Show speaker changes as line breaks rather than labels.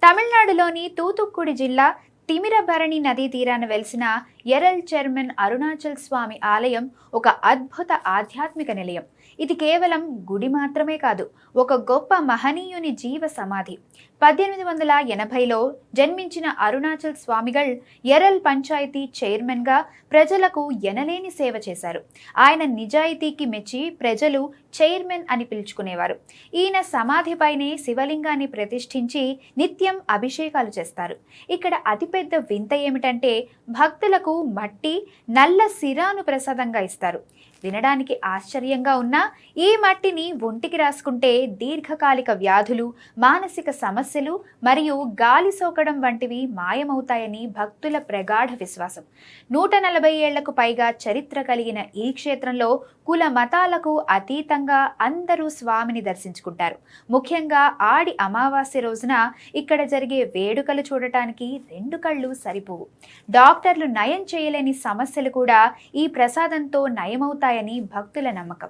తమిళనాడులోని తూతుక్కుడి జిల్లా తిమిరభరణి నదీ తీరాన వెలిసిన ఎరల్ చెర్మన్ అరుణాచల్ స్వామి ఆలయం ఒక అద్భుత ఆధ్యాత్మిక నిలయం. ఇది కేవలం గుడి మాత్రమే కాదు, ఒక గొప్ప మహనీయుని జీవ సమాధి. 1880లో జన్మించిన అరుణాచల్ స్వామిగల్ ఎరల్ పంచాయతీ చైర్మన్గా ప్రజలకు ఎనలేని సేవ చేశారు. ఆయన నిజాయితీకి మెచ్చి ప్రజలు చైర్మన్ అని పిలుచుకునేవారు. ఈయన సమాధిపైనే శివలింగాన్ని ప్రతిష్ఠించి నిత్యం అభిషేకాలు చేస్తారు. ఇక్కడ అతిపెద్ద వింత ఏమిటంటే భక్తులకు మట్టి నల్ల సిరాను ప్రసాదంగా ఇస్తారు. వినడానికి ఆశ్చర్యంగా ఉన్నా ఈ మట్టిని ఒంటికి రాసుకుంటే దీర్ఘకాలిక వ్యాధులు, మానసిక సమస్యలు మరియు గాలి సోకడం వంటివి మాయమవుతాయని భక్తుల ప్రగాఢ విశ్వాసం. 140 ఏళ్లకు పైగా చరిత్ర కలిగిన ఈ క్షేత్రంలో కుల మతాలకు అతీతంగా అందరూ స్వామిని దర్శించుకుంటారు. ముఖ్యంగా ఆడి అమావాస్య రోజున ఇక్కడ జరిగే వేడుకలు చూడటానికి 2 కళ్ళు సరిపోవు. డాక్టర్లు నయం చేయలేని సమస్యలు కూడా ఈ ప్రసాదంతో నయమవుతాయని భక్తుల నమ్మకం.